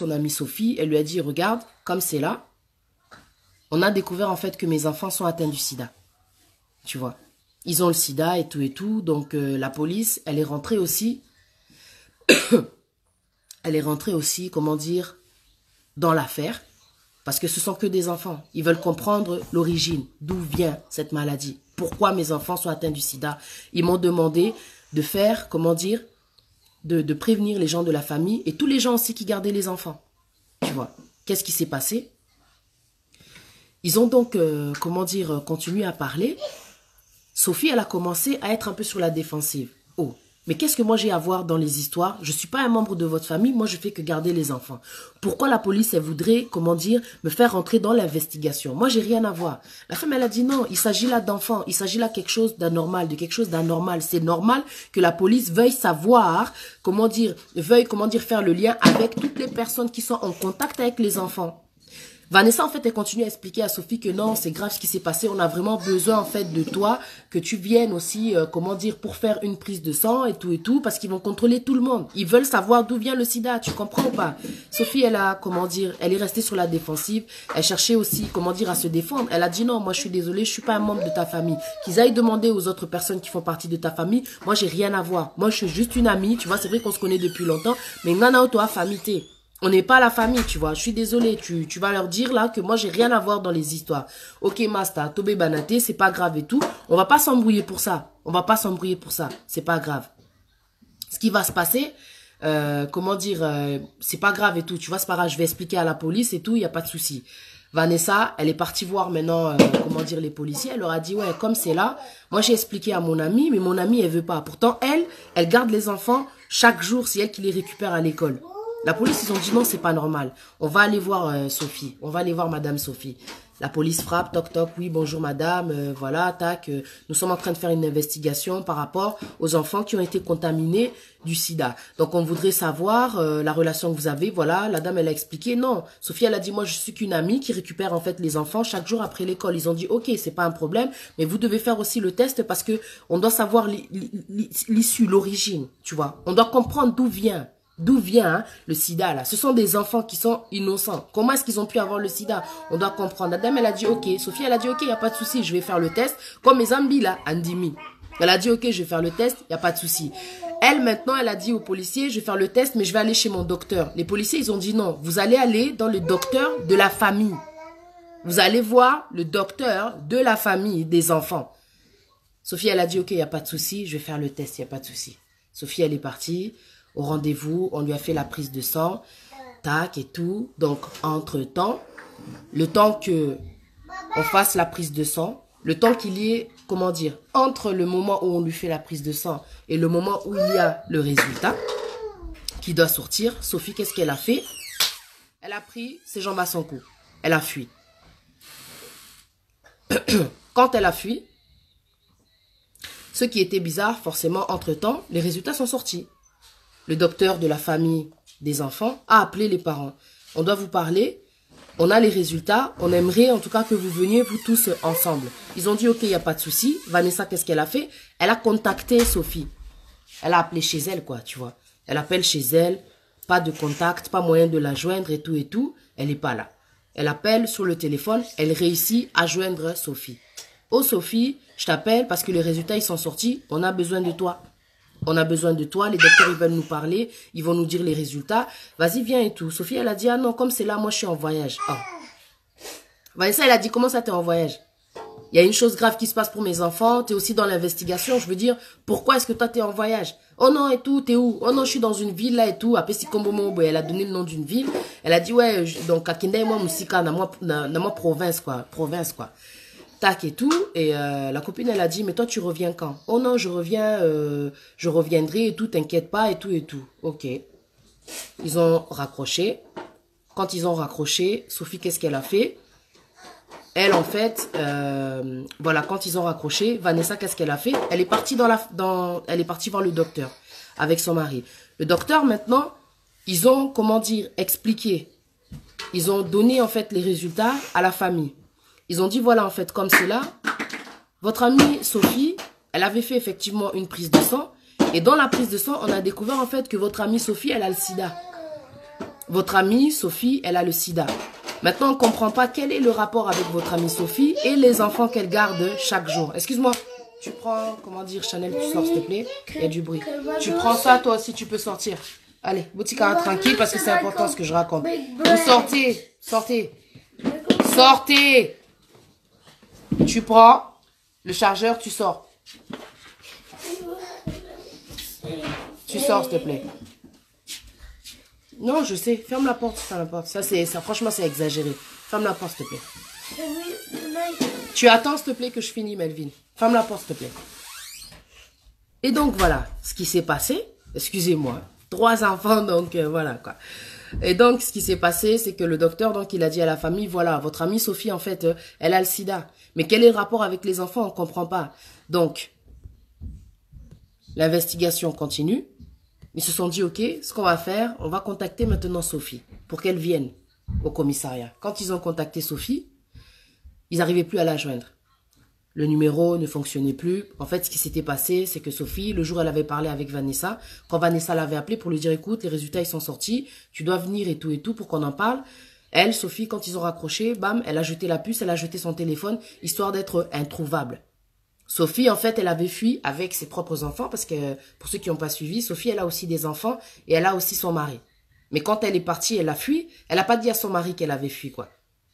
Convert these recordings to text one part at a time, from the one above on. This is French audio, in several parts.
son amie Sophie. Elle lui a dit, regarde, comme c'est là, on a découvert en fait que mes enfants sont atteints du sida. Tu vois. Ils ont le sida et tout et tout. Donc la police, elle est rentrée aussi. Elle est rentrée aussi, comment dire, dans l'affaire. Parce que ce sont que des enfants. Ils veulent comprendre l'origine, d'où vient cette maladie. Pourquoi mes enfants sont atteints du sida. Ils m'ont demandé de faire, comment dire, de prévenir les gens de la famille et tous les gens aussi qui gardaient les enfants. Tu vois. Qu'est-ce qui s'est passé? Ils ont donc, comment dire, continué à parler. Sophie, elle a commencé à être un peu sur la défensive. Oh, mais qu'est-ce que moi j'ai à voir dans les histoires? Je ne suis pas un membre de votre famille, moi je fais que garder les enfants. Pourquoi la police, elle voudrait, comment dire, me faire rentrer dans l'investigation? Moi, j'ai rien à voir. La femme, elle a dit non, il s'agit là d'enfants, il s'agit là de quelque chose d'anormal, de quelque chose d'anormal. C'est normal que la police veuille savoir, comment dire, faire le lien avec toutes les personnes qui sont en contact avec les enfants. Vanessa, en fait, elle continue à expliquer à Sophie que non, c'est grave ce qui s'est passé. On a vraiment besoin, en fait, de toi, que tu viennes aussi, comment dire, pour faire une prise de sang et tout, parce qu'ils vont contrôler tout le monde. Ils veulent savoir d'où vient le sida, tu comprends ou pas? Sophie, elle a, comment dire, elle est restée sur la défensive. Elle cherchait aussi, comment dire, à se défendre. Elle a dit non, moi, je suis désolée, je suis pas un membre de ta famille. Qu'ils aillent demander aux autres personnes qui font partie de ta famille. Moi, j'ai rien à voir. Moi, je suis juste une amie, tu vois, c'est vrai qu'on se connaît depuis longtemps, mais nana, toi, famille, on n'est pas la famille, tu vois. Je suis désolée, tu vas leur dire là que moi, j'ai rien à voir dans les histoires. Ok, Masta, Tobé Banaté, c'est pas grave et tout. On va pas s'embrouiller pour ça. On va pas s'embrouiller pour ça. C'est pas grave. Ce qui va se passer, comment dire, c'est pas grave et tout. Tu vois, c'est pas grave, je vais expliquer à la police et tout, il n'y a pas de souci. Vanessa, elle est partie voir maintenant, comment dire, les policiers. Elle leur a dit, ouais, comme c'est là, moi j'ai expliqué à mon amie, mais mon amie, elle veut pas. Pourtant, elle garde les enfants chaque jour, c'est elle qui les récupère à l'école. La police, ils ont dit non, c'est pas normal. On va aller voir Sophie. On va aller voir Madame Sophie. La police frappe, toc toc, oui, bonjour madame, voilà, tac. Nous sommes en train de faire une investigation par rapport aux enfants qui ont été contaminés du sida. Donc on voudrait savoir la relation que vous avez, voilà. La dame, elle a expliqué, non. Sophie, elle a dit, moi je suis qu'une amie qui récupère en fait les enfants chaque jour après l'école. Ils ont dit, ok, c'est pas un problème, mais vous devez faire aussi le test parce que on doit savoir l'issue, l'origine, tu vois. On doit comprendre d'où vient. D'où vient le sida là? Ce sont des enfants qui sont innocents. Comment est-ce qu'ils ont pu avoir le sida? On doit comprendre. La dame, elle a dit ok. Sophie, elle a dit ok, il n'y a pas de souci, je vais faire le test. Comme mes amis là, Andimi. Elle a dit ok, je vais faire le test, il n'y a pas de souci. Elle, maintenant, elle a dit aux policiers, je vais faire le test, mais je vais aller chez mon docteur. Les policiers, ils ont dit non, vous allez aller dans le docteur de la famille. Vous allez voir le docteur de la famille des enfants. Sophie, elle a dit ok, il n'y a pas de souci, je vais faire le test, il n'y a pas de souci. Sophie, elle est partie. Au rendez-vous, on lui a fait la prise de sang, tac et tout. Donc, entre-temps, le temps que on fasse la prise de sang, le temps qu'il y ait, comment dire, entre le moment où on lui fait la prise de sang et le moment où il y a le résultat qui doit sortir, Sophie, qu'est-ce qu'elle a fait? Elle a pris ses jambes à son cou. Elle a fui. Quand elle a fui, ce qui était bizarre, forcément, entre-temps, les résultats sont sortis. Le docteur de la famille des enfants a appelé les parents. On doit vous parler, on a les résultats, on aimerait en tout cas que vous veniez vous tous ensemble. Ils ont dit ok, il n'y a pas de souci. Vanessa, qu'est-ce qu'elle a fait? Elle a contacté Sophie. Elle a appelé chez elle, quoi, tu vois. Elle appelle chez elle, pas de contact, pas moyen de la joindre et tout. Elle n'est pas là. Elle appelle sur le téléphone, elle réussit à joindre Sophie. Oh Sophie, je t'appelle parce que les résultats ils sont sortis, on a besoin de toi. On a besoin de toi, les docteurs ils veulent nous parler, ils vont nous dire les résultats. Vas-y, viens et tout. Sophie, elle a dit, ah non, comme c'est là, moi je suis en voyage. Oh. Vanessa, elle a dit, comment ça t'es en voyage? Il y a une chose grave qui se passe pour mes enfants, t'es aussi dans l'investigation, je veux dire, pourquoi est-ce que toi t'es en voyage? Oh non, et tout, t'es où? Oh non, je suis dans une ville là et tout, à Pessikombomo, elle a donné le nom d'une ville. Elle a dit, ouais, donc à Kinde, moi, Moussika, dans ma province, quoi. Tac et tout, et la copine elle a dit mais toi tu reviens quand? Oh non je reviendrai et tout, t'inquiète pas et tout, ok. Ils ont raccroché. Quand ils ont raccroché, Sophie qu'est-ce qu'elle a fait? Elle en fait, voilà, quand ils ont raccroché, Vanessa qu'est-ce qu'elle a fait? Elle est partie elle est partie voir le docteur avec son mari. Le docteur maintenant, ils ont comment dire expliqué, ils ont donné en fait les résultats à la famille. Ils ont dit, voilà, en fait, comme c'est là, votre amie Sophie, elle avait fait effectivement une prise de sang. Et dans la prise de sang, on a découvert, en fait, que votre amie Sophie, elle a le sida. votre amie Sophie, elle a le sida. Maintenant, on ne comprend pas quel est le rapport avec votre amie Sophie et les enfants qu'elle garde chaque jour. Excuse-moi, tu prends, comment dire, Chanel, tu sors s'il te plaît. Il y a du bruit. Tu prends ça, toi aussi, tu peux sortir. Allez, boutique tranquille parce que c'est important ce que je raconte. Vous sortez, sortez, sortez. Tu prends le chargeur, tu sors. Tu sors, s'il te plaît. Non, je sais. Ferme la porte, ferme la porte. Ça, franchement, c'est exagéré. Ferme la porte, s'il te plaît. Tu attends, s'il te plaît, que je finis, Melvin. Ferme la porte, s'il te plaît. Et donc, voilà ce qui s'est passé. Excusez-moi. 3 enfants, donc voilà, quoi. Et donc, ce qui s'est passé, c'est que le docteur, donc, il a dit à la famille, voilà, votre amie Sophie, en fait, elle a le sida. Mais quel est le rapport avec les enfants? On ne comprend pas. Donc, l'investigation continue. Ils se sont dit, ok, ce qu'on va faire, on va contacter maintenant Sophie pour qu'elle vienne au commissariat. Quand ils ont contacté Sophie, ils n'arrivaient plus à la joindre. Le numéro ne fonctionnait plus. En fait, ce qui s'était passé, c'est que Sophie, le jour où elle avait parlé avec Vanessa, quand Vanessa l'avait appelée pour lui dire, écoute, les résultats, ils sont sortis, tu dois venir et tout pour qu'on en parle. Elle, Sophie, quand ils ont raccroché, bam, elle a jeté la puce, elle a jeté son téléphone, histoire d'être introuvable. Sophie, en fait, elle avait fui avec ses propres enfants parce que, pour ceux qui n'ont pas suivi, Sophie, elle a aussi des enfants et elle a aussi son mari. Mais quand elle est partie, elle a fui, elle n'a pas dit à son mari qu'elle avait fui, quoi.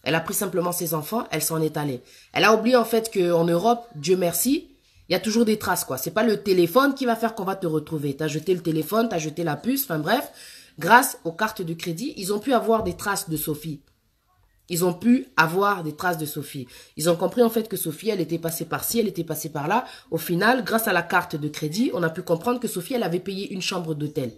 Elle a pris simplement ses enfants, elle s'en est allée. Elle a oublié, en fait, qu'en Europe, Dieu merci, il y a toujours des traces, quoi. C'est pas le téléphone qui va faire qu'on va te retrouver. T'as jeté le téléphone, t'as jeté la puce, enfin bref. Grâce aux cartes de crédit, ils ont pu avoir des traces de Sophie. Ils ont pu avoir des traces de Sophie. Ils ont compris en fait que Sophie, elle était passée par-ci, elle était passée par-là. Au final, grâce à la carte de crédit, on a pu comprendre que Sophie, elle avait payé une chambre d'hôtel.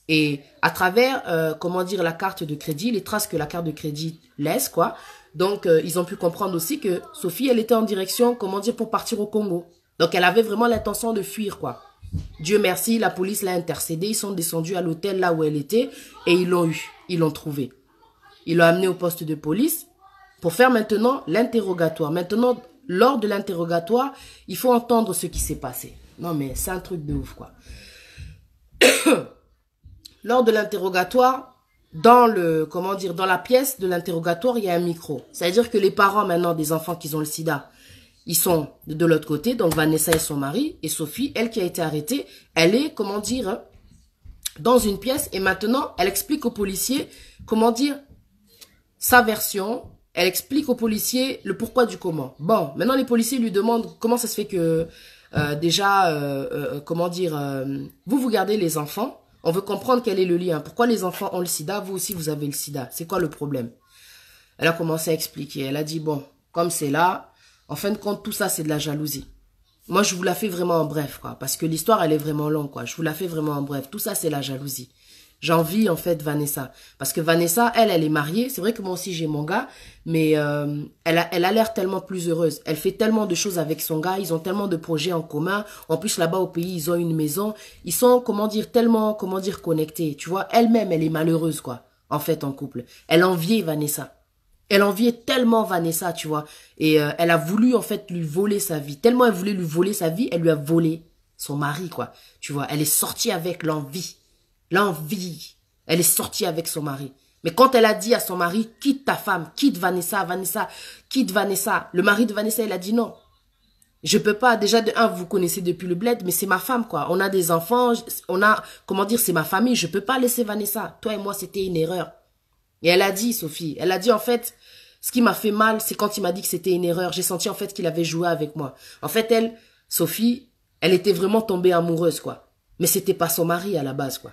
Et à travers, comment dire, la carte de crédit, les traces que la carte de crédit laisse, quoi. Donc, ils ont pu comprendre aussi que Sophie, elle était en direction, comment dire, pour partir au Congo. Donc, elle avait vraiment l'intention de fuir, quoi. Dieu merci, la police l'a intercédé. Ils sont descendus à l'hôtel là où elle était et ils l'ont eu. Ils l'ont trouvée. Ils l'ont amené au poste de police pour faire maintenant l'interrogatoire. Maintenant, lors de l'interrogatoire, il faut entendre ce qui s'est passé. Non, mais c'est un truc de ouf, quoi. Lors de l'interrogatoire, dans la pièce de l'interrogatoire, il y a un micro. C'est-à-dire que les parents, maintenant, des enfants qui ont le sida, ils sont de l'autre côté. Donc, Vanessa et son mari. Et Sophie, elle qui a été arrêtée, elle est, comment dire, dans une pièce. Et maintenant, elle explique aux policiers, comment dire, sa version, elle explique aux policiers le pourquoi du comment. Bon, maintenant les policiers lui demandent comment ça se fait que vous gardez les enfants. On veut comprendre quel est le lien. Pourquoi les enfants ont le sida, vous aussi vous avez le sida. C'est quoi le problème? Elle a commencé à expliquer. Elle a dit, bon, comme c'est là, en fin de compte, tout ça c'est de la jalousie. Moi je vous la fais vraiment en bref, quoi. Parce que l'histoire elle est vraiment longue, quoi. Je vous la fais vraiment en bref. Tout ça c'est la jalousie. J'envie en fait Vanessa. Parce que Vanessa, elle est mariée. C'est vrai que moi aussi j'ai mon gars. Mais elle a l'air tellement plus heureuse. Elle fait tellement de choses avec son gars. Ils ont tellement de projets en commun. En plus là-bas au pays, ils ont une maison. Ils sont, tellement, connectés. Tu vois, elle-même, elle est malheureuse quoi. En fait, en couple. Elle enviait Vanessa. Elle enviait tellement Vanessa, tu vois. Et elle a voulu en fait lui voler sa vie. Tellement elle voulait lui voler sa vie, elle lui a volé son mari quoi. Tu vois, elle est sortie avec l'envie. L'envie. Elle est sortie avec son mari. Mais quand elle a dit à son mari, quitte ta femme, quitte Vanessa, quitte Vanessa. Le mari de Vanessa, il a dit non. Je peux pas. Déjà, de un, vous connaissez depuis le bled, mais c'est ma femme, quoi. On a des enfants, on a, comment dire, c'est ma famille. Je peux pas laisser Vanessa. Toi et moi, c'était une erreur. Et elle a dit, Sophie, elle a dit, en fait, ce qui m'a fait mal, c'est quand il m'a dit que c'était une erreur. J'ai senti, en fait, qu'il avait joué avec moi. En fait, elle, Sophie, elle était vraiment tombée amoureuse, quoi. Mais c'était pas son mari à la base, quoi.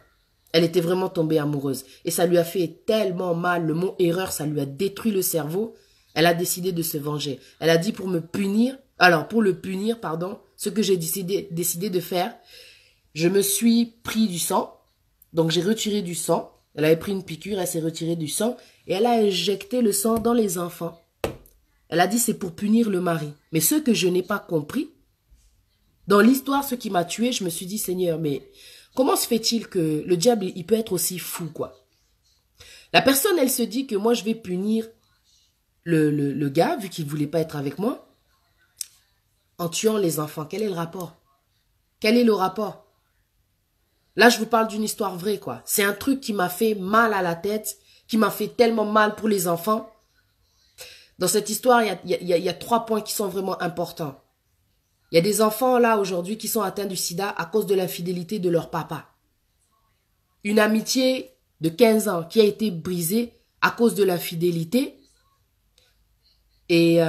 Elle était vraiment tombée amoureuse. Et ça lui a fait tellement mal. Le mot erreur, ça lui a détruit le cerveau. Elle a décidé de se venger. Elle a dit pour me punir, pour le punir, pardon, ce que j'ai décidé de faire, je me suis pris du sang. Donc j'ai retiré du sang. Elle avait pris une piqûre, elle s'est retirée du sang. Et elle a injecté le sang dans les enfants. Elle a dit c'est pour punir le mari. Mais ce que je n'ai pas compris, dans l'histoire, ce qui m'a tué, je me suis dit, Seigneur, mais comment se fait-il que le diable, il peut être aussi fou, quoi? La personne, elle se dit que moi, je vais punir le gars, vu qu'il ne voulait pas être avec moi, en tuant les enfants. Quel est le rapport? Quel est le rapport? Là, je vous parle d'une histoire vraie, quoi. C'est un truc qui m'a fait mal à la tête, qui m'a fait tellement mal pour les enfants. Dans cette histoire, il y a 3 points qui sont vraiment importants. Il y a des enfants, là, aujourd'hui, qui sont atteints du sida à cause de l'infidélité de leur papa. Une amitié de 15 ans qui a été brisée à cause de l'infidélité. Et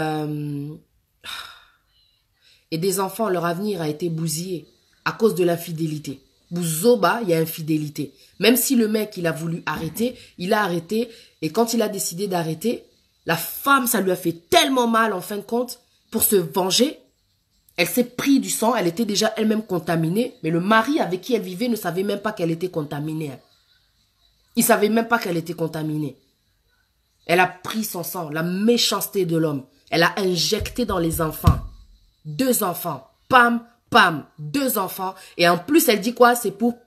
des enfants, leur avenir a été bousillé à cause de l'infidélité. Bouzoba, il y a infidélité. Même si le mec, il a voulu arrêter, il a arrêté. Et quand il a décidé d'arrêter, la femme, ça lui a fait tellement mal, en fin de compte, pour se venger. Elle s'est pris du sang, elle était déjà elle-même contaminée. Mais le mari avec qui elle vivait ne savait même pas qu'elle était contaminée. Il ne savait même pas qu'elle était contaminée. Elle a pris son sang, la méchanceté de l'homme. Elle a injecté dans les enfants. 2 enfants. Pam, pam, 2 enfants. Et en plus, elle dit quoi? C'est pour